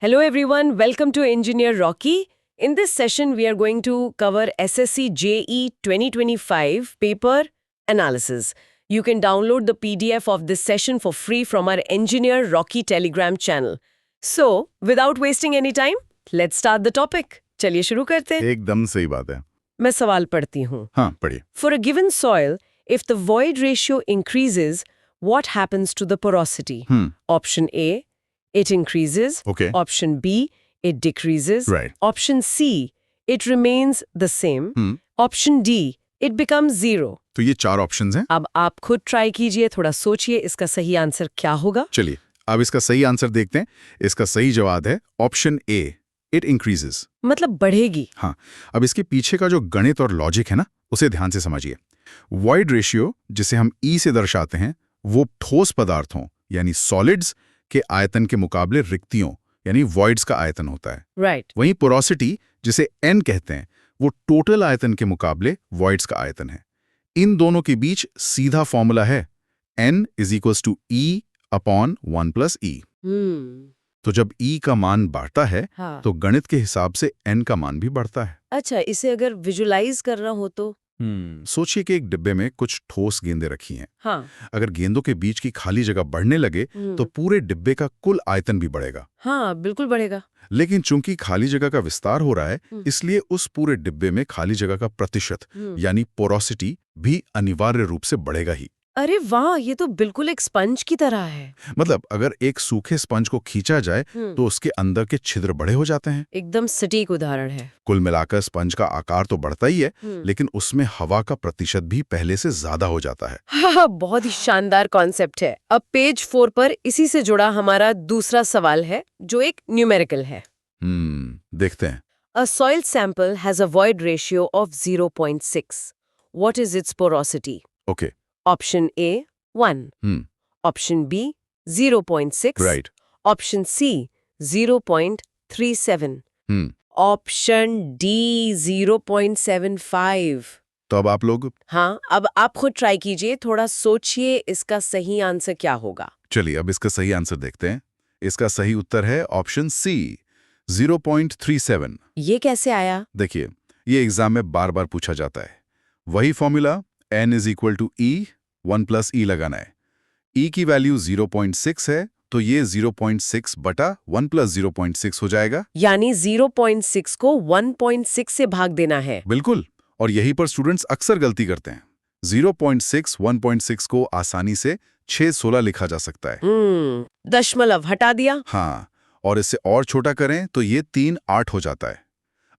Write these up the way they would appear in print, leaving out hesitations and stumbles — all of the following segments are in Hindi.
Hello everyone, welcome to Engineer Rocky. In this session, we are going to cover SSC JE 2025 paper analysis. You can download the PDF of this session for free from our Engineer Rocky Telegram channel. So, without wasting any time, let's start the topic. चलिए शुरू करते हैं। एकदम सही बात है। मैं सवाल पढ़ती हूँ। हाँ, पढ़िए। For a given soil, if the void ratio increases, what happens to the porosity? Option A, it increases. Okay. Option B, it decreases. Right. Option C, it remains the same. Option D, it becomes zero. तो ये चार ऑप्शंस हैं। अब आप खुद ट्राई कीजिए, थोड़ा सोचिए इसका सही आंसर क्या होगा। चलिए, अब इसका सही आंसर देखते हैं। इसका सही जवाब है ऑप्शन ए, इट इंक्रीजेस। मतलब बढ़ेगी। हाँ, अब इसके पीछे का जो गणित और लॉजिक है ना, उसे ध्यान से समझिए। वॉइड रेशियो, जिसे हम ई से दर्शाते हैं, वो ठोस पदार्थों यानी सॉलिड्स के आयतन के मुकाबले रिक्तियों यानी वॉइड्स का आयतन होता है। राइट। वहीं पोरोसिटी, जिसे एन कहते हैं, वो टोटल आयतन के मुकाबले वॉइड्स का आयतन है। इन दोनों के बीच सीधा फॉर्मूला है n = E अपॉन 1 + E। तो जब E का मान बढ़ता है, हाँ। तो गणित के हिसाब से n का मान भी बढ़ता है। अच्छा, इसे अगर विजुलाइज करना हो तो? सोचिए कि एक डिब्बे में कुछ ठोस गेंदें रखी हैं। हाँ। अगर गेंदों के बीच की खाली जगह बढ़ने लगे तो पूरे डिब्बे का कुल आयतन भी बढ़ेगा। हाँ, बिल्कुल बढ़ेगा। लेकिन चूंकि खाली जगह का विस्तार हो रहा है, इसलिए उस पूरे डिब्बे में खाली जगह का प्रतिशत यानी पोरोसिटी भी अनिवार्य रूप से बढ़ेगा ही। अरे वाह, ये तो बिल्कुल एक स्पंज की तरह है। मतलब अगर एक सूखे स्पंज को खींचा जाए तो उसके अंदर के छिद्र बड़े हो जाते हैं। एकदम सटीक उदाहरण है। कुल मिलाकर स्पंज का आकार तो बढ़ता ही है, लेकिन उसमें हवा का प्रतिशत भी पहले से ज्यादा हो जाता है। हाँ, बहुत ही शानदार कॉन्सेप्ट है। अब पेज 4 पर इसी से जुड़ा हमारा दूसरा सवाल है, जो एक न्यूमेरिकल है। देखते हैं। A soil sample has a void ratio of 0.6. What is its porosity? Okay. Option A, 1. Option B, 0.6. Right. Option C, 0.37. Option D, 0.75. तो अब आप लोग हाँ, अब आप खुद ट्राई कीजिए, थोड़ा सोचिए इसका सही आंसर क्या होगा। चलिए, अब इसका सही आंसर देखते हैं। इसका सही उत्तर है ऑप्शन सी, 0.37। ये कैसे आया? देखिए, ये एग्जाम में बार बार पूछा जाता है। वही फॉर्मूला n = E 1 + E लगाना है। E की वैल्यू 0.6 है, तो ये 0.6 बटा 1 + 0.6 हो जाएगा। यानी 0.6 को 1.6 से भाग देना है। बिल्कुल, और यहीं पर स्टूडेंट्स अक्सर गलती करते हैं। 0.6 1.6 को आसानी से 616 लिखा जा सकता है। दशमलव हटा दिया। हाँ, और इससे और छोटा करें तो ये 3.8 हो जाता है।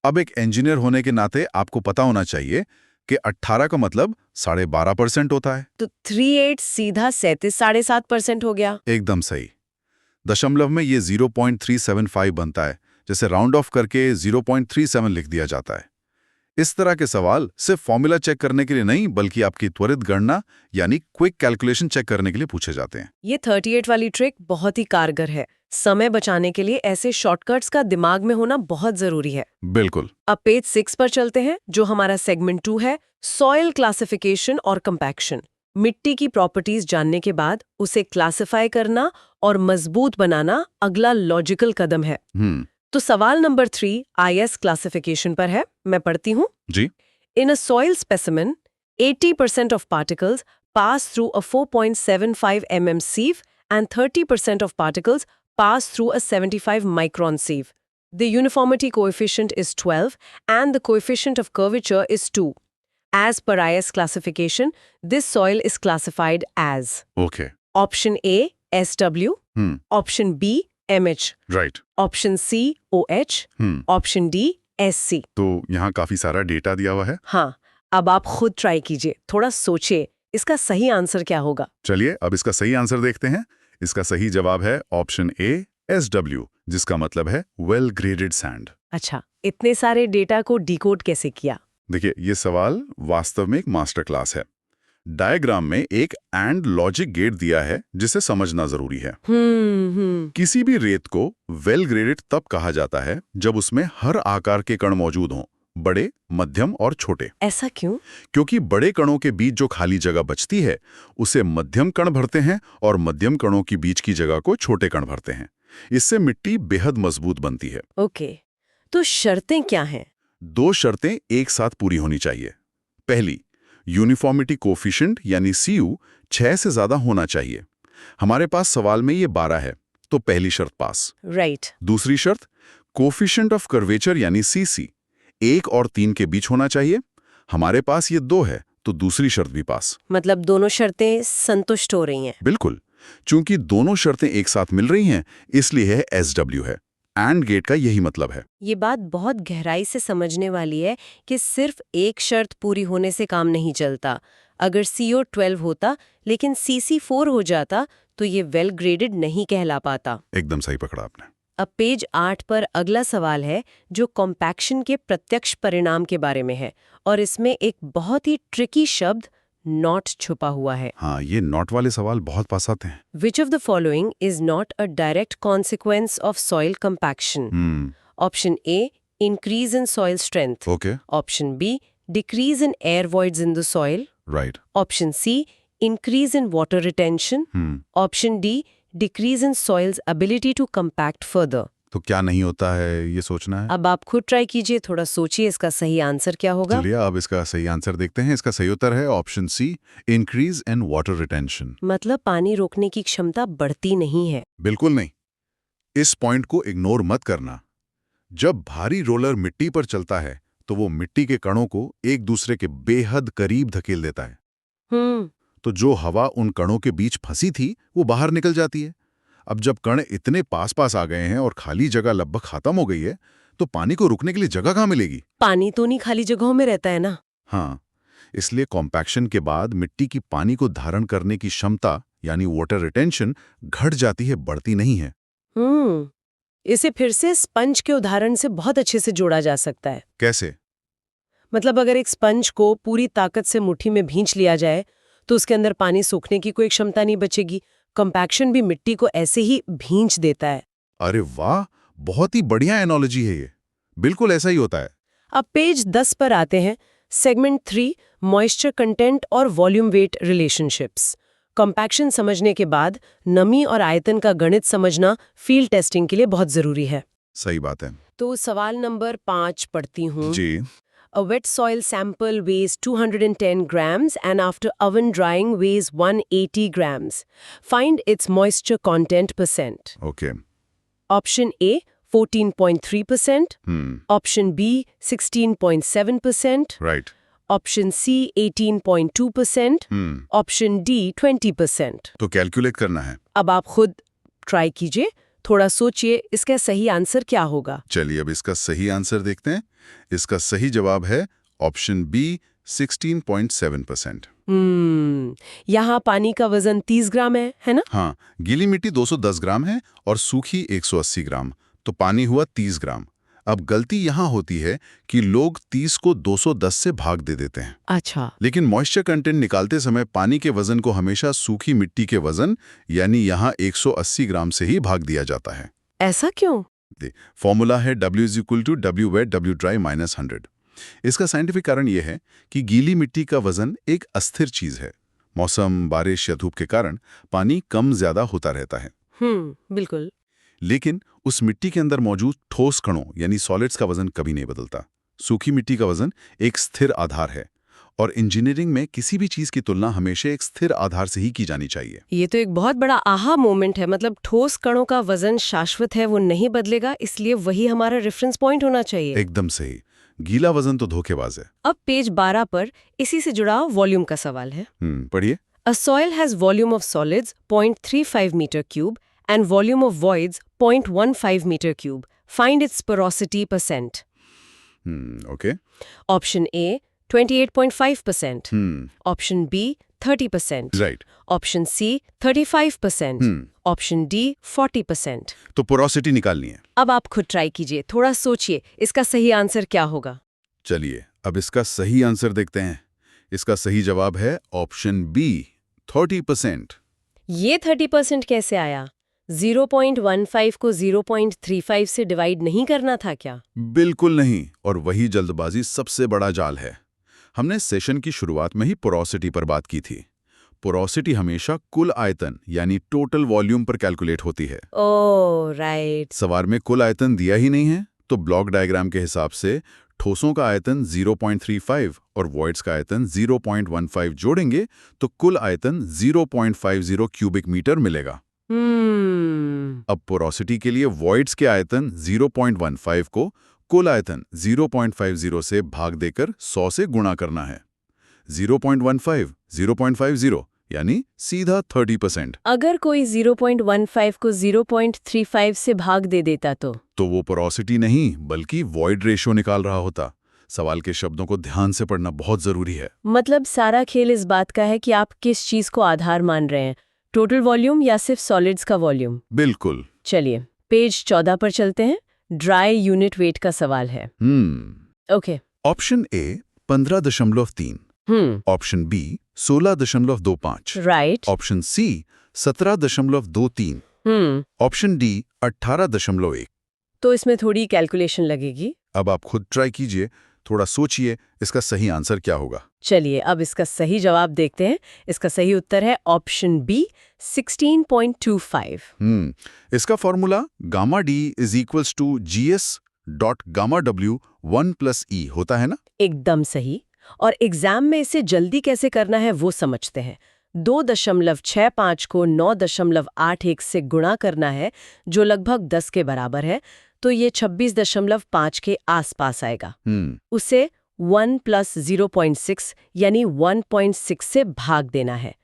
अब एक इंजीनियर होने के नाते आपको पता होना चाहिए कि 18 का मतलब 12.5% होता है। तो 38 सीधा 37.5% हो गया। एकदम सही। दशमलव में ये 0.375 बनता है, जिसे राउंड ऑफ करके 0.37 लिख दिया जाता है। इस तरह के सवाल सिर्फ फॉर्मूला चेक करने के लिए नहीं, बल्कि आपकी त्वरित गणना यानी क्विक कैलकुलेशन चेक करने के लिए पूछे जाते हैं। ये 38 वाली ट्रिक बहुत ही कारगर है। समय बचाने के लिए ऐसे शॉर्टकट्स का दिमाग में होना बहुत जरूरी है। बिल्कुल। अब पेज 6 पर चलते हैं, जो हमारा सेगमेंट 2 है, सॉइल क्लासिफिकेशन और कंपैक्शन। मिट्टी की प्रॉपर्टीज जानने के बाद उसे क्लासिफाई करना और मजबूत बनाना अगला लॉजिकल कदम है। तो सवाल नंबर 3 IS क्लासिफिकेशन पर है। मैं पढ़ती हूँ जी। In a soil specimen 80% of particles pass through a 4.75 mm sieve and 30% of particles pass through a 75 micron sieve. The uniformity coefficient is 12 and the coefficient of curvature is 2. As per IS classification, this soil is classified as okay. Option A, SW, Option B, MH, right. Option C, OH, Option D, SC. तो यहाँ काफी सारा डेटा दिया हुआ है। हाँ, अब आप खुद ट्राई कीजिए, थोड़ा सोचिए इसका सही आंसर क्या होगा। चलिए, अब इसका सही आंसर देखते हैं। इसका सही जवाब है ऑप्शन ए, SW, जिसका मतलब है वेल ग्रेडेड सैंड। अच्छा, इतने सारे डेटा को डिकोड कैसे किया? देखिए, ये सवाल वास्तव में एक मास्टर क्लास है। डायग्राम में एक एंड लॉजिक गेट दिया है, जिसे समझना जरूरी है। किसी भी रेत को वेल ग्रेडेड तब कहा जाता है जब उसमें हर आकार के कण मौजूद हों, बड़े, मध्यम और छोटे। ऐसा क्यों? क्योंकि बड़े कणों के बीच जो खाली जगह बचती है, उसे मध्यम कण भरते हैं और मध्यम कणों की बीच की जगह को छोटे कण भरते हैं। इससे मिट्टी बेहद मजबूत बनती है। ओके, तो शर्तें क्या हैं? 2 शर्तें एक साथ पूरी होनी चाहिए। पहली, यूनिफॉर्मिटी कोफिशिएंट यानी CU 6 से ज्यादा होना चाहिए। हमारे पास सवाल में ये 12 है, तो पहली शर्त पास। राइट। दूसरी शर्त, कोफिशिएंट ऑफ कर्वेचर यानी CC 1 और 3 के बीच होना चाहिए। हमारे पास ये 2 है, तो दूसरी शर्त भी पास। मतलब दोनों शर्तें संतुष्ट हो रही हैं। बिल्कुल, चूंकि दोनों शर्तें एक साथ मिल रही हैं, इसलिए है SW है। एंड गेट का यही मतलब है। ये बात बहुत गहराई से समझने वाली है कि सिर्फ एक शर्त पूरी होने से काम नहीं चलता। अगर CO 12 होता लेकिन CC 4 हो जाता तो ये वेल ग्रेडेड नहीं कहला पाता। एकदम सही पकड़ा आपने। अब पेज 8 पर अगला सवाल है जो कॉम्पैक्शन के प्रत्यक्ष परिणाम के बारे में है और इसमें एक बहुत ही ट्रिकी शब्द नॉट छुपा हुआ है। हाँ, ये नॉट वाले सवाल बहुत पास आते हैं। Which of the following is not a direct consequence of soil compaction? Option A, increase in soil strength. Okay, Option B, decrease in air voids in the soil. Right. Option C, increase in water retention. Option D, decrease in soil's ability to compact further. तो क्या नहीं होता है, ये सोचना है। अब आप खुद ट्राई कीजिए, थोड़ा सोचिए इसका सही आंसर क्या होगा। चलिए अब इसका सही आंसर देखते हैं। इसका सही उत्तर है option C, increase in water retention. मतलब पानी रोकने की क्षमता बढ़ती नहीं है। बिल्कुल नहीं। इस पॉइंट को इग्नोर मत करना। जब भारी रोलर मिट्टी पर चलता है तो वो मिट्टी के कणों को एक दूसरे के बेहद करीब धकेल देता है। तो जो हवा उन कणों के बीच फंसी थी वो बाहर निकल जाती है। अब जब कण इतने पास पास आ गए हैं और खाली जगह लगभग खत्म हो गई है, तो पानी को रुकने के लिए जगह कहाँ मिलेगी? पानी तो नहीं खाली जगहों में रहता है ना। हाँ, इसलिए कॉम्पैक्शन के बाद मिट्टी की पानी को धारण करने की क्षमता यानी वाटर रिटेंशन घट जाती है, बढ़ती नहीं है। इसे फिर से स्पंज के उदाहरण से बहुत अच्छे से जोड़ा जा सकता है। कैसे? मतलब अगर एक स्पंज को पूरी ताकत से मुट्ठी में भींच लिया जाए तो उसके अंदर पानी सोखने की कोई क्षमता नहीं बचेगी। कंपैक्शन भी मिट्टी को ऐसे ही भींच देता है। अरे वाह, बहुत ही बढ़िया एनालॉजी है ये। बिल्कुल ऐसा ही होता है। अब पेज 10 पर आते हैं। सेगमेंट 3, मॉइस्चर कंटेंट और वॉल्यूम वेट रिलेशनशिप्स। कंपैक्शन समझने के बाद नमी और आयतन का गणित समझना फील्ड टेस्टिंग के लिए बहुत जरूरी है। सही बात है। तो सवाल नंबर 5 पढ़ती हूँ। जी। A wet soil sample weighs 210 grams and after oven drying weighs 180 grams. Find its moisture content percent. Okay. Option A, 14.3%. Option B, 16.7%. Right. Option C, 18.2%. Option D, 20%. तो कैलकुलेट करना है। अब आप खुद ट्राई कीजिए, थोड़ा सोचिए इसका सही आंसर क्या होगा। चलिए अब इसका सही आंसर देखते हैं। इसका सही जवाब है ऑप्शन बी, 16.7%। यहाँ पानी का वजन 30 ग्राम है ना? हाँ, गीली मिट्टी 210 ग्राम है और सूखी 180 ग्राम, तो पानी हुआ 30 ग्राम। अब गलती यहाँ होती है कि लोग 30 को 210 से भाग दे देते हैं। अच्छा। लेकिन मॉइस्चर कंटेंट निकालते समय पानी के वजन को हमेशा सूखी मिट्टी के वजन यानी यहाँ 180 ग्राम से ही भाग दिया जाता है। ऐसा क्यों? फॉर्मूला है W = W wet W dry - 100। इसका साइंटिफिक कारण यह है कि गीली मिट्टी का वजन एक अस्थिर चीज है। मौसम, बारिश या धूप के कारण पानी कम ज्यादा होता रहता है। बिल्कुल। लेकिन उस मिट्टी के अंदर मौजूद ठोस कणों यानी सॉलिड्स का वजन कभी नहीं बदलता। सूखी मिट्टी का वजन एक स्थिर आधार है और इंजीनियरिंग में किसी भी चीज की तुलना हमेशा एक स्थिर आधार से ही की जानी चाहिए। ये तो एक बहुत बड़ा आहा मोमेंट है। मतलब ठोस कणों का वजन शाश्वत है, वो नहीं बदलेगा, इसलिए वही हमारा रेफरेंस पॉइंट होना चाहिए। एकदम सही। गीला वजन तो धोखेबाज है। अब पेज 12 पर इसी से जुड़ा वॉल्यूम का सवाल है। पढ़िए। A soil has volume of solids 0.35 meter cube and volume of voids 0.15 meter cube. Find its porosity percent. Okay. Option A, 28.5%. Option B, 30%. Right. Option C, 35%. Option D, 40%. तो पोरोसिटी निकालनी है। अब आप खुद ट्राई कीजिए, थोड़ा सोचिए इसका सही आंसर क्या होगा। चलिए अब इसका सही आंसर देखते हैं। इसका सही जवाब है ऑप्शन बी, 30%। ये 30% कैसे आया? 0.15 को 0.35 से डिवाइड नहीं करना था क्या? बिल्कुल नहीं, और वही जल्दबाजी सबसे बड़ा जाल है। हमने सेशन की शुरुआत में ही पोरोसिटी पर बात की थी। पोरोसिटी हमेशा कुल आयतन यानी टोटल वॉल्यूम पर कैलकुलेट होती है। Oh right. सवाल में कुल आयतन दिया ही नहीं है, तो ब्लॉक डायग्राम के हिसाब से ठोसों का आयतन 0.35 और वॉइड्स का आयतन 0.15 जोड़ेंगे तो कुल आयतन 0.50 क्यूबिक मीटर मिलेगा। अब पोरोसिटी के लिए वॉइड्स के आयतन 0.15 को कुल आयतन 0.50 से भाग देकर 100 से गुणा करना है। 0.15, 0.50 यानी सीधा 30%। अगर कोई 0.15 को 0.35 से भाग दे देता तो वो पोरोसिटी नहीं बल्कि वॉइड रेशियो निकाल रहा होता। सवाल के शब्दों को ध्यान से पढ़ना बहुत जरूरी है। मतलब सारा खेल इस बात का है कि आप किस चीज को आधार मान रहे हैं, टोटल वॉल्यूम या सिर्फ सॉलिड्स का वॉल्यूम। बिल्कुल। चलिए पेज 14 पर चलते हैं। ड्राई यूनिट वेट का सवाल है। Okay. Option A 15.3, option B 16.25, right. Option C 17.23, option D 18.1। तो इसमें थोड़ी कैलकुलेशन लगेगी। अब आप खुद ट्राई कीजिए, थोड़ा सोचिए इसका सही आंसर क्या होगा। चलिए अब इसका सही जवाब देखते हैं। इसका सही उत्तर है ऑप्शन बी 16.25। इसका formula gamma D is equals to GS dot gamma W 1+E होता है ना। एकदम सही। और एग्जाम में इसे जल्दी कैसे करना है वो समझते हैं। 2.65 को 9.81 से गुणा करना है जो लगभग 10 के बराबर है, तो ये 26.5 के आसपास आएगा। उसे 1 + 0.6 यानी 1.6 से भाग देना है।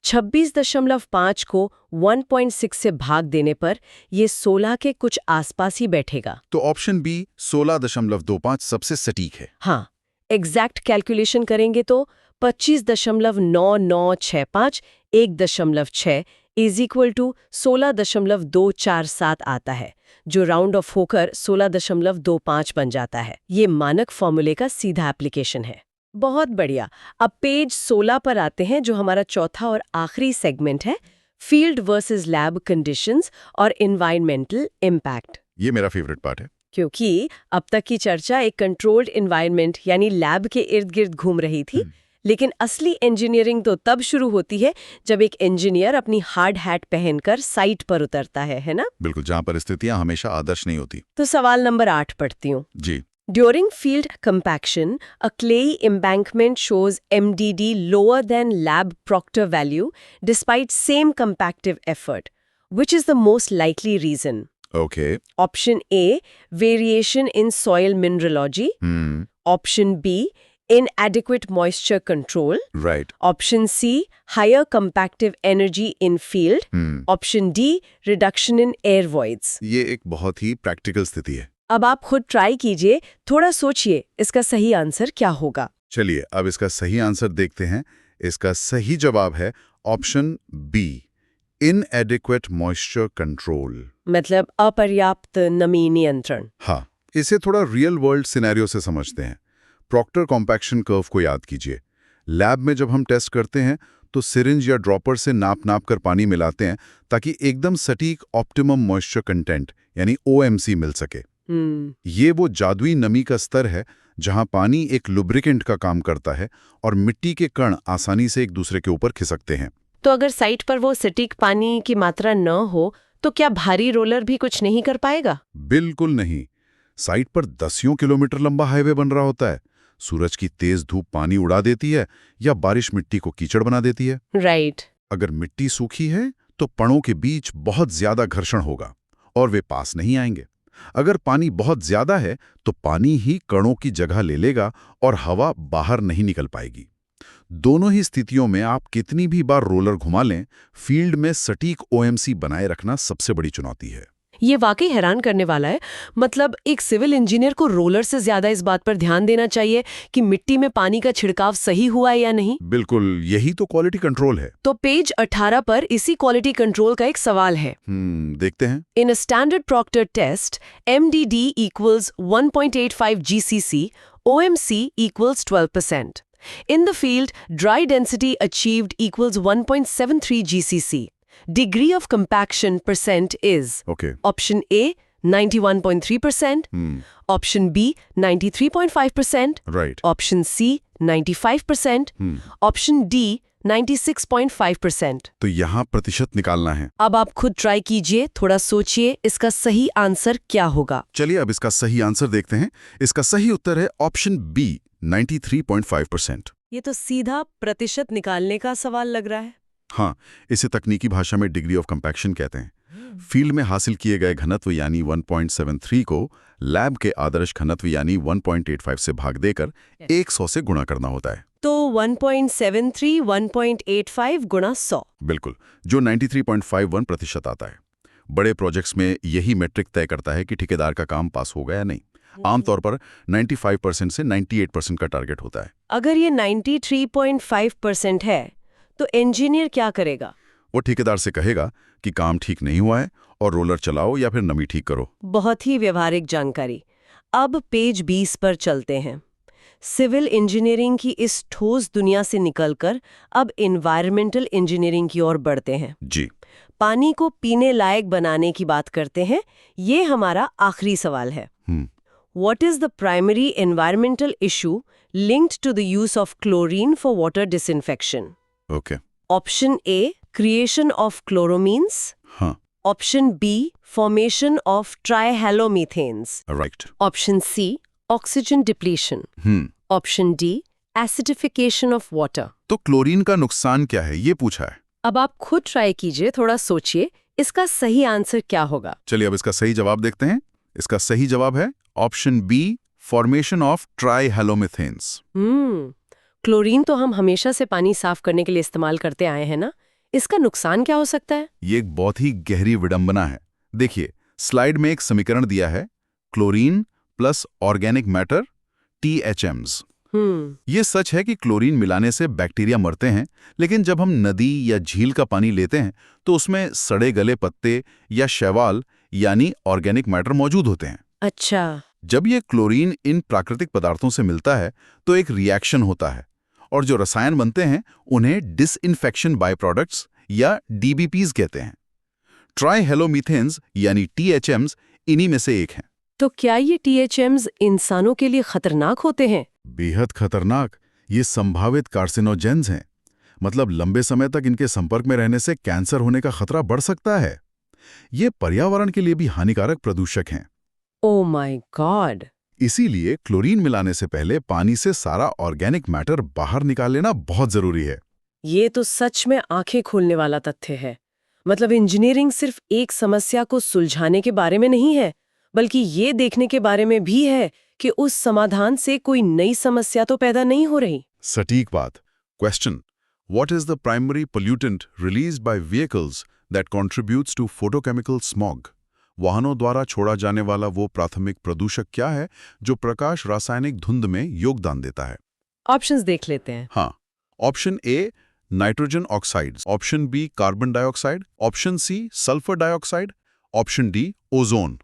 26.5 को 1.6 से भाग देने पर ये 16 के कुछ आसपास ही बैठेगा। तो ऑप्शन बी 16.25 सबसे सटीक है। हाँ, एग्जैक्ट कैलकुलेशन करेंगे तो 25.9965 1.6 इज इक्वल टू 16.247 आता है, जो राउंड ऑफ होकर 16.25 बन जाता है। ये मानक फॉर्मूले का सीधा एप्लीकेशन है। बहुत बढ़िया। अब पेज 16 पर आते हैं, जो हमारा चौथा और आखिरी सेगमेंट है, फील्ड वर्सेस लैब कंडीशंस और एनवायरमेंटल इम्पैक्ट। ये मेरा फेवरेट पार्ट है, क्योंकि अब तक की चर्चा एक कंट्रोल्ड एनवायरनमेंट यानी लैब के इर्द गिर्द घूम रही थी, लेकिन असली इंजीनियरिंग तो तब शुरू होती है जब एक इंजीनियर अपनी हार्ड हैट पहनकर साइट पर उतरता है ना। बिल्कुल, जहाँ परिस्थितियां हमेशा आदर्श नहीं होती। तो सवाल नंबर 8 पढ़ती हूँ जी। During field compaction, a clayey embankment shows MDD lower than lab Proctor value despite same compactive effort. Which is the most likely reason? Okay. Option A, variation in soil mineralogy. Option B, inadequate moisture control. Right. Option C, higher compactive energy in field. Option D, reduction in air voids. ये एक बहुत ही प्रैक्टिकल स्थिति है। अब आप खुद ट्राई कीजिए, थोड़ा सोचिए इसका सही आंसर क्या होगा। चलिए अब इसका सही आंसर देखते हैं। इसका सही जवाब है option B, inadequate moisture control, मतलब अपर्याप्त नमी नियंत्रण। हाँ, इसे थोड़ा रियल वर्ल्ड सिनेरियो से समझते हैं। प्रॉक्टर कॉम्पैक्शन कर्व को याद कीजिए। लैब में जब हम टेस्ट करते हैं तो सिरिंज या ड्रॉपर से नाप कर पानी मिलाते हैं ताकि एकदम सटीक ऑप्टिमम मॉइस्चर कंटेंट यानी OMC मिल सके। ये वो जादुई नमी का स्तर है जहां पानी एक लुब्रिकेंट का काम करता है और मिट्टी के कण आसानी से एक दूसरे के ऊपर खिसकते हैं। तो अगर साइट पर वो सटीक पानी की मात्रा न हो तो क्या भारी रोलर भी कुछ नहीं कर पाएगा? बिल्कुल नहीं। साइट पर दसियों किलोमीटर लंबा हाईवे बन रहा होता है। सूरज की तेज धूप पानी उड़ा देती है या बारिश मिट्टी को कीचड़ बना देती है। राइट। अगर मिट्टी सूखी है तो पड़ों के बीच बहुत ज्यादा घर्षण होगा और वे पास नहीं आएंगे। अगर पानी बहुत ज्यादा है तो पानी ही कणों की जगह ले लेगा और हवा बाहर नहीं निकल पाएगी। दोनों ही स्थितियों में आप कितनी भी बार रोलर घुमा लें, फील्ड में सटीक OMC बनाए रखना सबसे बड़ी चुनौती है। ये वाकई हैरान करने वाला है। मतलब एक सिविल इंजीनियर को रोलर से ज्यादा इस बात पर ध्यान देना चाहिए कि मिट्टी में पानी का छिड़काव सही हुआ है या नहीं। बिल्कुल, यही तो क्वालिटी कंट्रोल है। तो पेज 18 पर इसी क्वालिटी कंट्रोल का एक सवाल है। देखते हैं। In a standard Proctor test, MDD equals 1.85 GCC, OMC equals 12%. In the field, dry density achieved equals 1.73 GCC. Degree of compaction percent is Okay. Option A 91.3%, Option B 93.5%, Right. Option C 95%, Option D 96.5%। तो यहाँ प्रतिशत निकालना है। अब आप खुद ट्राई कीजिए, थोड़ा सोचिए इसका सही आंसर क्या होगा। चलिए अब इसका सही आंसर देखते हैं। इसका सही उत्तर है ऑप्शन बी, 93.5%। ये तो सीधा प्रतिशत निकालने का सवाल लग रहा है। हाँ, इसे तकनीकी भाषा में डिग्री ऑफ कंपैक्शन कहते हैं। फील्ड में हासिल किए गए घनत्व यानी 1.73 को लैब के आदर्श घनत्व यानी 1.85 से भाग देकर 100 से गुणा करना होता है। तो 1.73 1.85 गुणा 100। बिल्कुल, जो 93.51% आता है। बड़े प्रोजेक्ट्स में यही मेट्रिक तय करता है कि ठेकेदार का काम पास होगा या नहीं। आमतौर पर 95% से 98% का टारगेट होता है। अगर ये 93.5% है तो इंजीनियर क्या करेगा? वो ठेकेदार से कहेगा कि काम ठीक नहीं हुआ है और रोलर चलाओ या फिर नमी ठीक करो। बहुत ही व्यवहारिक जानकारी। अब पेज 20 पर चलते हैं। सिविल इंजीनियरिंग की इस ठोस दुनिया से निकलकर अब एनवायरमेंटल इंजीनियरिंग की ओर बढ़ते हैं। जी। पानी को पीने लायक बनाने की बात करते हैं। ये हमारा आखिरी सवाल है। What is the primary environmental issue linked to the use of chlorine for water disinfection? Okay. Option A, creation of chloramines. हाँ, Option B, formation of trihalomethanes. Right. Option C, oxygen depletion. Option D, acidification of water. तो क्लोरीन का नुकसान क्या है, ये पूछा है। अब आप खुद ट्राई कीजिए, थोड़ा सोचिए इसका सही आंसर क्या होगा। चलिए अब इसका सही जवाब देखते हैं। इसका सही जवाब है option B, formation of trihalomethanes. Chlorine तो हम हमेशा से पानी साफ करने के लिए इस्तेमाल करते आए हैं ना, इसका नुकसान क्या हो सकता है? ये एक बहुत ही गहरी विडंबना है। देखिए, स्लाइड में एक समीकरण दिया है, chlorine plus organic matter THMs। ये सच है कि क्लोरीन मिलाने से बैक्टीरिया मरते हैं, लेकिन जब हम नदी या झील का पानी लेते हैं तो उसमें सड़े गले पत्ते या शैवाल यानी ऑर्गेनिक मैटर मौजूद होते हैं। अच्छा। जब ये क्लोरीन इन प्राकृतिक पदार्थों से मिलता है तो एक रिएक्शन होता है और जो रसायन बनते हैं उन्हें डिसइंफेक्शन बाय प्रोडक्ट्स या DBPs कहते हैं। ट्राइहेलोमीथेन्स यानी THMs इन्हीं में से एक हैं। तो क्या ये THMs इंसानों के लिए खतरनाक होते हैं? बेहद खतरनाक। ये संभावित कार्सिनोजेन्स हैं, मतलब लंबे समय तक इनके संपर्क में रहने से कैंसर होने का खतरा बढ़ सकता है। ये पर्यावरण के लिए भी हानिकारक प्रदूषक हैं। Oh my God. इसीलिए क्लोरीन मिलाने से पहले पानी से सारा ऑर्गेनिक मैटर बाहर निकाल लेना बहुत जरूरी है। ये तो सच में आंखें खोलने वाला तथ्य है। मतलब इंजीनियरिंग सिर्फ एक समस्या को सुलझाने के बारे में नहीं है, बल्कि ये देखने के बारे में भी है कि उस समाधान से कोई नई समस्या तो पैदा नहीं हो रही। सटीक बात। Question, what is the primary pollutant released by vehicles that contributes to photochemical smog? वाहनों द्वारा छोड़ा जाने वाला वो प्राथमिक प्रदूषक क्या है जो प्रकाश रासायनिक धुंध में योगदान देता है? ऑप्शंस देख लेते हैं। हाँ, option A nitrogen oxides, option B carbon dioxide, option C sulphur dioxide, option D ozone.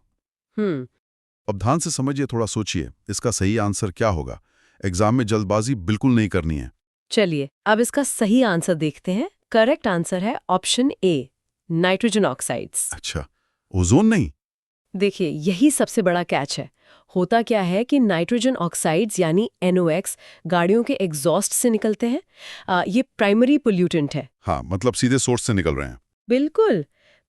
अब ध्यान से समझिए, थोड़ा सोचिए इसका सही आंसर क्या होगा। एग्जाम में जल्दबाजी बिल्कुल नहीं करनी है। चलिए अब इसका सही आंसर देखते हैं। करेक्ट आंसर है ऑप्शन ए, नाइट्रोजन ऑक्साइड्स। अच्छा, ओजोन नहीं? देखिए यही सबसे बड़ा कैच है। होता क्या है कि नाइट्रोजन ऑक्साइड्स यानी NOx गाड़ियों के एग्जॉस्ट से निकलते हैं। ये प्राइमरी पोल्यूटेंट है। हाँ, मतलब सीधे सोर्स से निकल रहे हैं। बिल्कुल।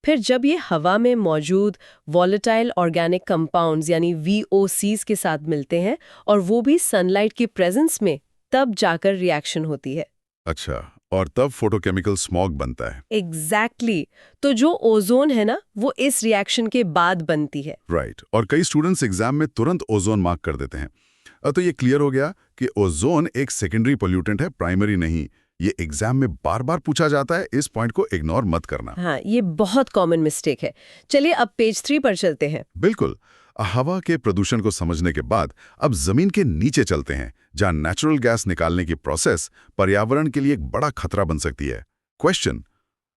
फिर जब ये हवा में मौजूद वॉलेटाइल ऑर्गेनिक कंपाउंड्स यानी VOCs के साथ मिलते हैं और वो भी सनलाइट की प्रेजेंस में, तब जाकर रिएक्शन होती है। अच्छा, और तब फोटोकेमिकल स्मॉग बनता है। एग्जैक्टली। तो जो ओजोन है ना, वो इस रिएक्शन के बाद बनती है। राइट। और कई स्टूडेंट्स एग्जाम में तुरंत ओजोन मार्क कर देते हैं। तो ये क्लियर हो गया कि ओजोन एक सेकेंडरी पोल्यूटेंट है, प्राइमरी नहीं। ये एग्जाम में बार बार पूछा जाता है, इस पॉइंट को इग्नोर मत करना। हाँ, ये बहुत कॉमन मिस्टेक है। चलिए अब पेज 3 पर चलते हैं। बिल्कुल। हवा के प्रदूषण को समझने के बाद अब जमीन के नीचे चलते हैं, जहां नेचुरल गैस निकालने की प्रोसेस पर्यावरण के लिए एक बड़ा खतरा बन सकती है। Question,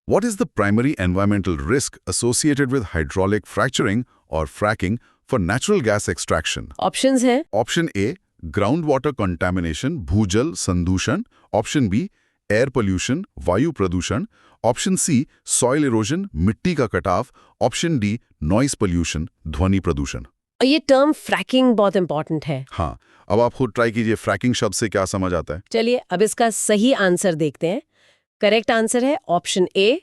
what is the primary environmental risk associated with hydraulic fracturing और fracking for natural gas extraction? Options हैं। Option A ground water contamination, भूजल संदूषण। ऑप्शन बी एयर पोल्यूशन, वायु प्रदूषण। ऑप्शन सी सॉइल इरोजन, मिट्टी का कटाव। ऑप्शन डी नॉइस पोल्यूशन, ध्वनि प्रदूषण। ये टर्म फ्रैकिंग बहुत इंपॉर्टेंट है। हाँ, अब आप खुद ट्राई कीजिए, फ्रैकिंग शब्द से क्या समझ आता है? चलिए अब इसका सही आंसर देखते हैं। करेक्ट आंसर है option A,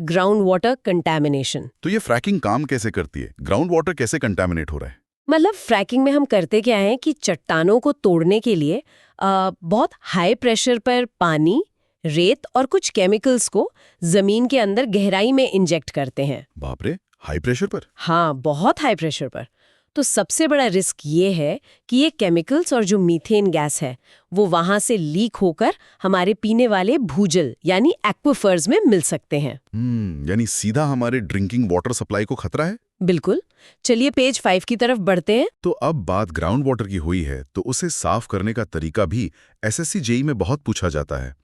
ground water contamination. तो ये फ्रैकिंग काम कैसे करती है? ग्राउंड वाटर कैसे कंटामिनेट हो रहा है? मतलब फ्रैकिंग में हम करते क्या है कि चट्टानों को तोड़ने के लिए बहुत हाई प्रेशर पर पानी, रेत और कुछ केमिकल्स को जमीन के अंदर गहराई में इंजेक्ट करते हैं। बाप रे, हाई प्रेशर पर? हाँ, बहुत हाई प्रेशर पर। तो सबसे बड़ा रिस्क ये है कि ये केमिकल्स और जो मीथेन गैस है वो वहां से लीक होकर हमारे पीने वाले भूजल यानी एक्वाफर्स में मिल सकते हैं। यानी सीधा हमारे ड्रिंकिंग वाटर सप्लाई को खतरा है? बिल्कुल। चलिए पेज 5 की तरफ बढ़ते हैं। तो अब बात ग्राउंड वाटर की हुई है, तो उसे साफ करने का तरीका भी एसएससी जेईई में बहुत पूछा जाता है।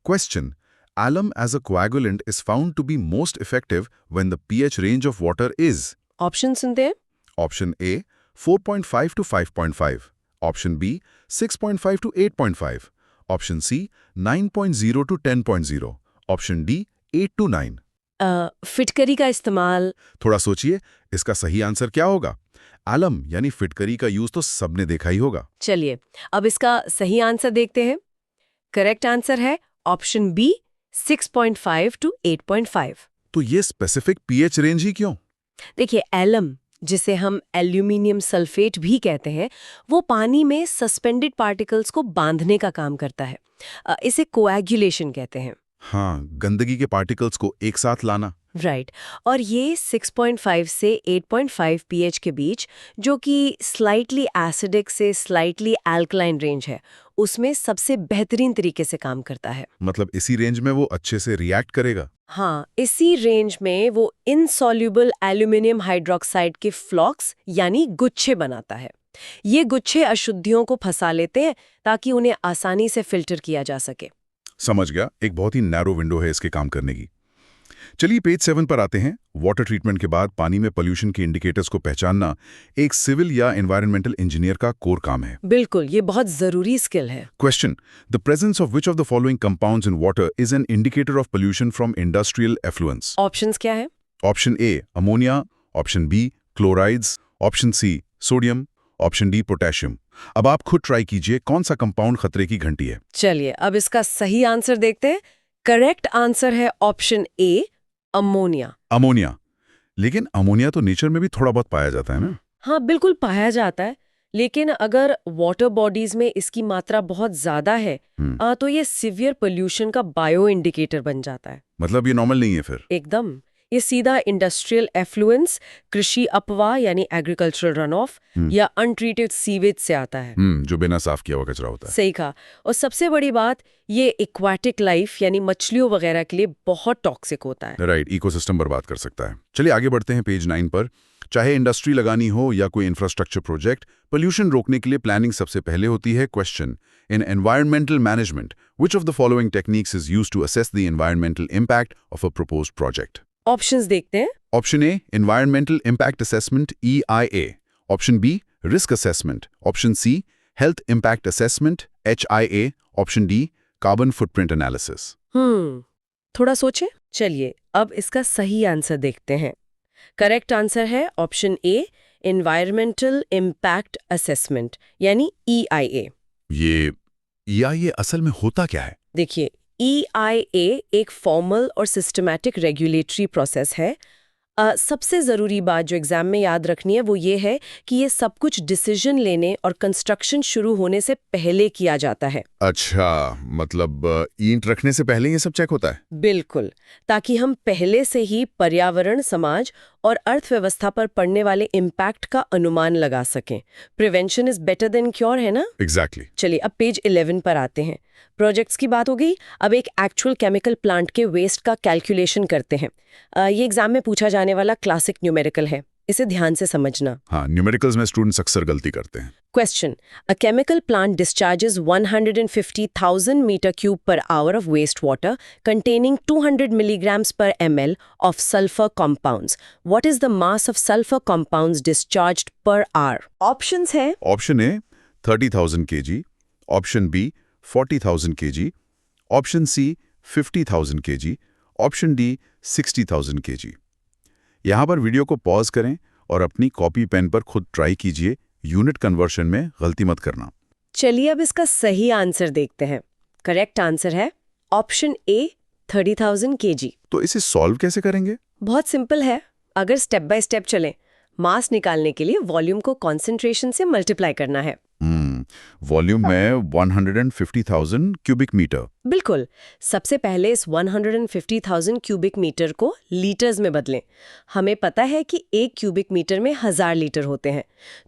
Question: alum as a coagulant is found to be most effective when the pH range of water is? Option सुनते हैं। Option A 4.5 to 5.5, Option B 6.5 to 8.5, Option C 9.0 to 10.0, Option D 8 to 9। फिटकरी का इस्तेमाल। थोड़ा सोचिए, इसका सही आंसर क्या होगा? एलम यानी फिटकरी का यूज तो सबने देखा ही होगा। चलिए अब इसका सही आंसर देखते हैं। करेक्ट आंसर है ऑप्शन बी, 6.5 to 8.5। तो ये स्पेसिफिक पीएच रेंज ही क्यों? देखिए एलम, जिसे हम एल्यूमिनियम सल्फेट भी कहते हैं, वो पानी में सस्पेंडेड पार्टिकल्स को बांधने का काम करता है। इसे कोएगुलेशन कहते हैं। हाँ, गंदगी के पार्टिकल्स को एक साथ लाना। राइट। और ये 6.5 से 8.5 पीएच के बीच, जो कि स्लाइटली एसिडिक से स्लाइटली अल्कलाइन रेंज है, उसमें सबसे बेहतरीन तरीके से काम करता है। मतलब इसी रेंज में वो अच्छे से रिएक्ट करेगा? हाँ, इसी रेंज में वो इनसॉल्युबल एल्यूमिनियम हाइड्रोक्साइड के फ्लॉक्स यानी गुच्छे बनाता है। ये गुच्छे अशुद्धियों को फंसा लेते हैं ताकि उन्हें आसानी से फिल्टर किया जा सके। समझ गया, एक बहुत ही नैरो विंडो है इसके काम करने की। चलिए पेज 7 पर आते हैं। वाटर ट्रीटमेंट के बाद पानी में पोल्यूशन के इंडिकेटर्स को पहचानना एक सिविल या एनवायरमेंटल इंजीनियर का कोर काम है। बिल्कुल, ये बहुत जरूरी स्किल है। Question: the presence of which of the following compounds in water is an indicator of pollution from industrial effluents? Options क्या है? Option A ammonia, option B chlorides, option C sodium, option D potassium. अब आप खुद ट्राई कीजिए कौन सा कंपाउंड खतरे की घंटी है। चलिए अब इसका सही आंसर देखते हैं। करेक्ट आंसर है ऑप्शन ए, अमोनिया। अमोनिया? लेकिन अमोनिया तो नेचर में भी थोड़ा बहुत पाया जाता है ना? हाँ, बिल्कुल पाया जाता है, लेकिन अगर वाटर बॉडीज में इसकी मात्रा बहुत ज्यादा है तो ये सीवियर पोल्यूशन का बायो इंडिकेटर बन जाता है। मतलब ये नॉर्मल नहीं है फिर? एकदम। ये सीधा इंडस्ट्रियल एफ्लुएंस, कृषि अपवाह यानी एग्रीकल्चरल रन ऑफ या अनट्रीटेड सीवेज से आता है। जो बिना साफ किया हुआ कचरा होता है। सही कहा। और सबसे बड़ी बात, ये एक्वाटिक लाइफ यानी मछलियों वगैरह के लिए बहुत टॉक्सिक होता है। राइट, इकोसिस्टम बर्बाद कर सकता है। चलिए आगे बढ़ते हैं पेज 9 पर। चाहे इंडस्ट्री लगानी हो या कोई इंफ्रास्ट्रक्चर प्रोजेक्ट, पोल्यूशन रोकने के लिए प्लानिंग सबसे पहले होती है। Question: in environmental management which of the following techniques is used to assess the environmental impact of a proposed project? Options देखते हैं। Option A environmental impact assessment EIA, option B risk assessment, option C health impact assessment HIA, option D carbon footprint analysis. थोड़ा सोचें। चलिए अब इसका सही आंसर देखते हैं। करेक्ट आंसर है option A, environmental impact assessment यानी EIA। ये EIA असल में होता क्या है? देखिए, EIA एक फॉर्मल और सिस्टमैटिक रेगुलेटरी प्रोसेस है। सबसे ज़रूरी बात जो एग्जाम में याद रखनी है वो ये है कि ये सब कुछ डिसीजन लेने और कंस्ट्रक्शन शुरू होने से पहले किया जाता है। अच्छा, मतलब ईंट रखने से पहले ये सब चेक होता है? बिल्कुल, ताकि हम पहले से ही पर्यावरण, समाज और अर्थव्यवस्था पर पड़ने वाले इम्पैक्ट का अनुमान लगा सकें। Prevention is better than cure, है ना? एग्जैक्टली। चलिए अब पेज 11 पर आते हैं। प्रोजेक्ट्स की बात हो गई, अब एक एक्चुअल केमिकल प्लांट के वेस्ट का कैलकुलेशन करते हैं। ये एग्जाम में पूछा जाने वाला क्लासिक न्यूमेरिकल है, इसे ध्यान से समझना। हाँ, न्यूमेरिकल्स में स्टूडेंट्स अक्सर गलती करते हैं। Question: A chemical plant discharges 150,000 meter cube per hour of wastewater containing 200 milligrams per ml of sulfur compounds. What is the mass of sulfur compounds discharged per hour? Options है। Option A 30,000 kg, option B 40,000 kg, option C 50,000 kg, option D 60,000 kg। यहाँ पर वीडियो को पॉज करें और अपनी कॉपी पेन पर खुद ट्राई कीजिए। यूनिट कन्वर्शन में गलती मत करना। चलिए अब इसका सही आंसर देखते हैं। करेक्ट आंसर है ऑप्शन ए, 30,000 kg। तो इसे सॉल्व कैसे करेंगे? बहुत सिंपल है। अगर स्टेप बाय स्टेप चलें, मास निकालने के लिए वॉल्यूम को कॉन्सेंट्रेशन से मल्टीप्लाई करना है। वॉल्यूम में 150,000 क्यूबिक मीटर। बिल्कुल। सबसे पहले इस 150,000 क्यूबिक मीटर को लीटर्स में बदलें। हमें पता है कि 1 क्यूबिक मीटर में 1000 लीटर होते हैं,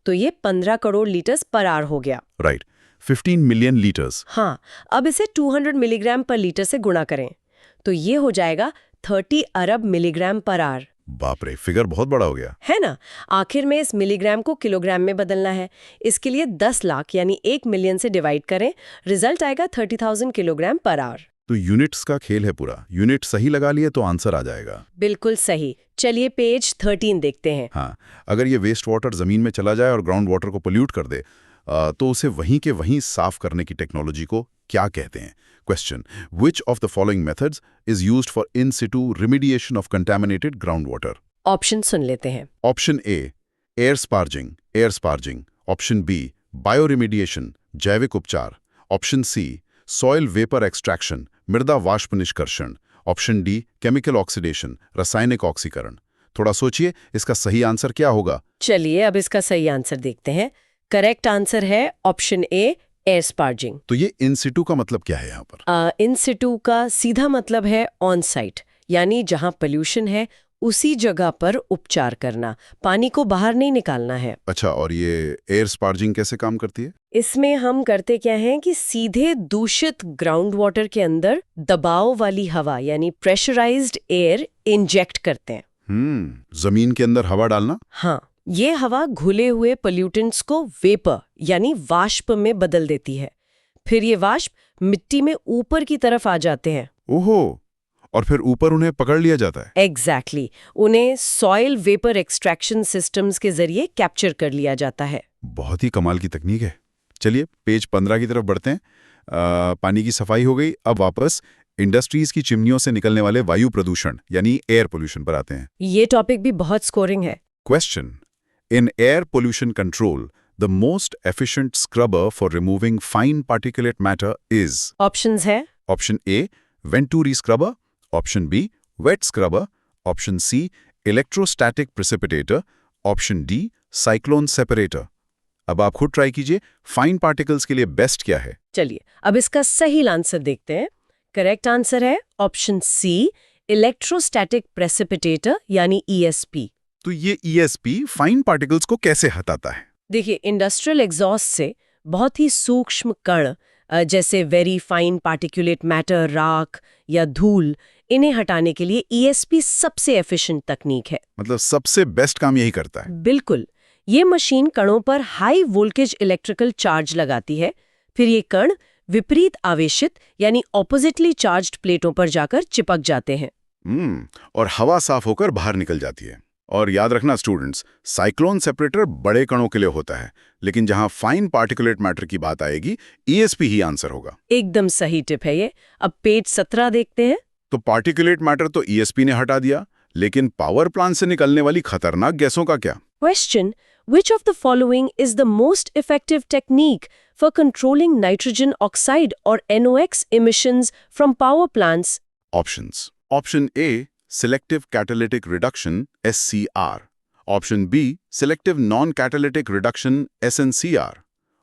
तो ये 15 करोड़ लीटर्स पर आवर हो गया। Right, 15 million litres. हाँ, अब इसे 200 मिलीग्राम पर लीटर से गुणा करें, तो ये हो जाएगा 30 अरब मिलीग्राम पर आवर। बाप रे, फिगर बहुत बड़ा हो गया। है ना। आखिर में इस मिलीग्राम को किलोग्राम में बदलना है। इसके लिए 10 लाख यानी 1 मिलियन से डिवाइड करें, रिजल्ट आएगा 30,000 किलोग्राम पर आवर। तो यूनिट्स का खेल है पूरा। यूनिट सही लगा लिए तो आंसर आ जाएगा। बिल्कुल सही। चलिए पेज 13 देखते हैं। हाँ, अगर ये वेस्ट वाटर जमीन में चला जाए और ग्राउंड वाटर को पोल्यूट कर दे, तो उसे वहीं के वहीं साफ करने की टेक्नोलॉजी को क्या कहते हैं? Question, which of the following methods is used for in situ remediation of contaminated ground water? Option सुन लेते हैं। Option A, air sparging. Option B, bioremediation, जैविक उपचार। Option C, soil vapour extraction, मृदा वाष्प निष्कर्षण। ऑप्शन डी, केमिकल ऑक्सीडेशन, रासायनिक ऑक्सीकरण। थोड़ा सोचिए, इसका सही आंसर क्या होगा? चलिए अब इसका सही आंसर देखते हैं। करेक्ट आंसर है ऑप्शन ए, एयर स्पार्जिंग। तो ये इन सिटू का मतलब क्या है यहाँ पर? इन सिटू का सीधा मतलब है ऑन साइट, यानी जहां पोल्यूशन है उसी जगह पर उपचार करना, पानी को बाहर नहीं निकालना है। अच्छा, और ये एयर स्पार्जिंग कैसे काम करती है? इसमें हम करते क्या हैं कि सीधे दूषित ग्राउंड वाटर के अंदर दबाव वाली हवा यानी प्रेशराइज्ड एयर इंजेक्ट करते हैं। जमीन के अंदर हवा डालना? हाँ, ये हवा घुले हुए पोल्यूटेंट्स को वेपर यानी वाष्प में बदल देती है। फिर ये वाष्प मिट्टी में ऊपर की तरफ आ जाते हैं। ओहो, और फिर ऊपर उन्हें पकड़ लिया जाता है? एग्जैक्टली, उन्हें सॉइल वेपर एक्सट्रैक्शन सिस्टम्स के जरिए कैप्चर कर लिया जाता है। बहुत ही कमाल की तकनीक है। चलिए पेज 15 की तरफ बढ़ते हैं। पानी की सफाई हो गई, अब वापस इंडस्ट्रीज की चिमनियों से निकलने वाले वायु प्रदूषण यानी एयर पोल्यूशन पर आते हैं। ये टॉपिक भी बहुत स्कोरिंग है। Question, in air pollution control the most efficient scrubber for removing fine particulate matter is? Options है। Option A, venturi scrubber. Option B, wet scrubber. Option C, electrostatic precipitator. Option D, cyclone separator. अब आप खुद ट्राई कीजिए, फाइन पार्टिकल्स के लिए बेस्ट क्या है? चलिए अब इसका सही आंसर देखते हैं। करेक्ट आंसर है ऑप्शन सी, इलेक्ट्रोस्टैटिक प्रेसिपिटेटर यानी ESP। तो ये ESP फाइन पार्टिकल्स को कैसे हटाता है? देखिए, इंडस्ट्रियल एग्जॉस्ट से बहुत ही सूक्ष्म कण जैसे वेरी फाइन पार्टिकुलेट मैटर, राख या धूल, इन्हें हटाने के लिए ESP सबसे एफिशिएंट तकनीक है। मतलब सबसे बेस्ट काम यही करता है? बिल्कुल। ये मशीन कणों पर हाई वोल्टेज इलेक्ट्रिकल चार्ज लगाती है, फिर ये कण विपरीत आवेशित यानी ऑपोजिटली चार्ज्ड प्लेटों पर जाकर चिपक जाते हैं। और हवा साफ होकर बाहर निकल जाती है। और याद रखना स्टूडेंट्स, साइक्लोन सेपरेटर बड़े कणों के लिए होता है, लेकिन जहां फाइन पार्टिकुलेट मैटर की बात आएगी ESP ही आंसर होगा। एकदम सही टिप है ये। अब पेज 17 देखते हैं। तो पार्टिकुलेट मैटर तो ESP ने हटा दिया, लेकिन पावर प्लांट से निकलने वाली खतरनाक गैसों का क्या? Question: Which of the following is the most effective technique for controlling nitrogen oxide or NOx emissions from power plants? Options. Option A, selective catalytic reduction SCR. Option B, selective non-catalytic reduction SNCR.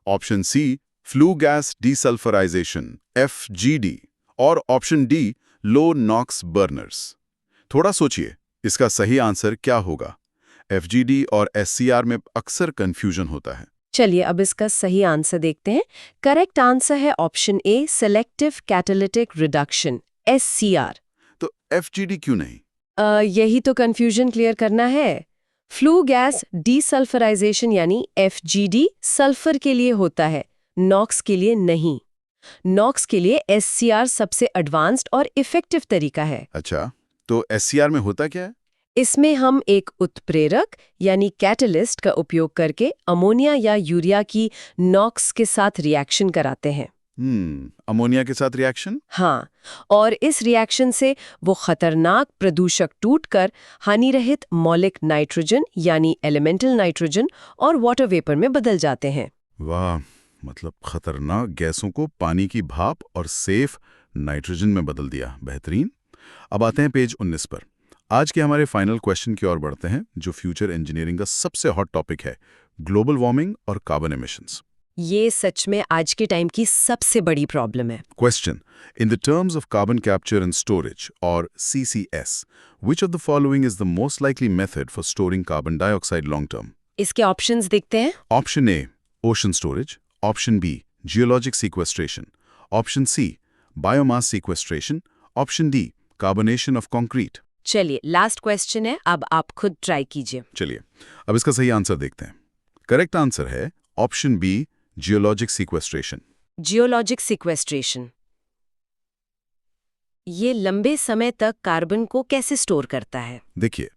Option C, flue gas desulfurization FGD. और option D, low NOx burners. थोड़ा सोचिए, इसका सही आंसर क्या होगा? FGD और SCR में अक्सर कंफ्यूजन होता है। चलिए अब इसका सही आंसर देखते हैं। करेक्ट आंसर है ऑप्शन ए, सेलेक्टिव कैटालिटिक रिडक्शन SCR। तो FGD क्यों नहीं? यही तो कंफ्यूजन क्लियर करना है। फ्लू गैस डीसल्फराइजेशन यानी FGD सल्फर के लिए होता है, नॉक्स के लिए नहीं। नॉक्स के लिए SCR सबसे एडवांस्ड और इफेक्टिव तरीका है। अच्छा, तो SCR में होता क्या है? इसमें हम एक उत्प्रेरक यानी कैटलिस्ट का उपयोग करके अमोनिया या यूरिया की नॉक्स के साथ रिएक्शन कराते हैं। अमोनिया के साथ रिएक्शन? हाँ, और इस रिएक्शन से वो खतरनाक प्रदूषक टूटकर हानिरहित मौलिक नाइट्रोजन यानी एलिमेंटल नाइट्रोजन और वाटर वेपर में बदल जाते हैं। वाह, मतलब खतरनाक गैसों को पानी की भाप और सेफ नाइट्रोजन में बदल दिया। बेहतरीन। अब आते हैं पेज 19 पर। आज के हमारे फाइनल क्वेश्चन की ओर बढ़ते हैं, जो फ्यूचर इंजीनियरिंग का सबसे हॉट टॉपिक है, ग्लोबल वार्मिंग और कार्बन एमिशंस। ये सच में आज के टाइम की सबसे बड़ी प्रॉब्लम है। Question: In the terms of carbon capture and storage, or CCS, which of the following is the most likely method for storing carbon dioxide long term? इसके ऑप्शंस देखते हैं। Option A: ocean storage. Option B: geologic sequestration. Option C: biomass sequestration. Option D: carbonation of concrete. चलिए, लास्ट क्वेश्चन है, अब आप खुद ट्राई कीजिए। चलिए, अब इसका सही आंसर देखते हैं। करेक्ट आंसर है option B, geologic sequestration. Geologic sequestration. ये लंबे समय तक कार्बन को कैसे स्टोर करता है? देखिए,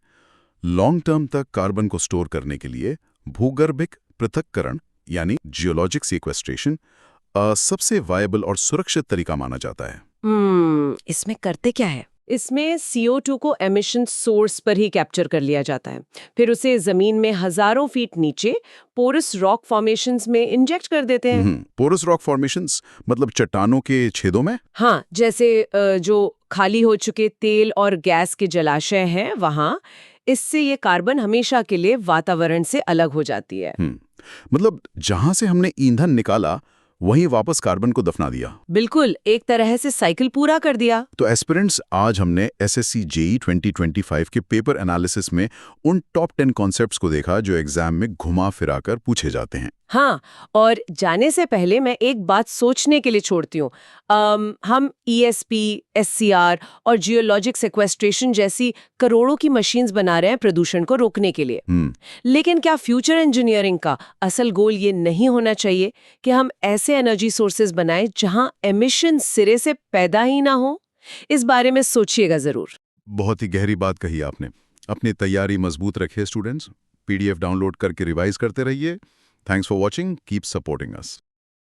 लॉन्ग टर्म तक कार्बन को स्टोर करने के लिए भूगर्भिक पृथक्करण यानी जियोलॉजिक सीक्वेस्ट्रेशन सबसे वायबल और सुरक्षित तरीका माना जाता है। इसमें करते क्या है? इसमें CO2 को एमिशन सोर्स पर ही कैप्चर कर लिया जाता है, फिर उसे जमीन में हजारों फीट नीचे पोरस रॉक फॉर्मेशंस में इंजेक्ट कर देते हैं। पोरस रॉक फॉर्मेशंस मतलब चट्टानों के छेदों में? हाँ, जैसे जो खाली हो चुके तेल और गैस के जलाशय हैं वहां। इससे ये कार्बन हमेशा के लिए वातावरण से अलग हो जाती है। मतलब जहां से हमने ईंधन निकाला वहीं वापस कार्बन को दफना दिया। बिल्कुल, एक तरह से साइकिल पूरा कर दिया। तो एस्पिरेंट्स, आज हमने SSC JEE 2025 के पेपर एनालिसिस में उन टॉप 10 कॉन्सेप्ट्स को देखा जो एग्जाम में घुमा फिरा कर पूछे जाते हैं। हाँ, और जाने से पहले मैं एक बात सोचने के लिए छोड़ती हूँ। हम ESP, SCR और जियोलॉजिक सेक्वेस्ट्रेशन जैसी करोड़ों की मशीन्स बना रहे हैं प्रदूषण को रोकने के लिए। लेकिन क्या फ्यूचर इंजीनियरिंग का असल गोल ये नहीं होना चाहिए कि हम ऐसे एनर्जी सोर्सेज बनाएं जहां एमिशन सिरे से पैदा ही ना हो? इस बारे में सोचिएगा जरूर। बहुत ही गहरी बात कही आपने। अपनी तैयारी मजबूत रखिए स्टूडेंट्स। PDF डाउनलोड करके रिवाइज करते रहिए। Thanks for watching. Keep supporting us.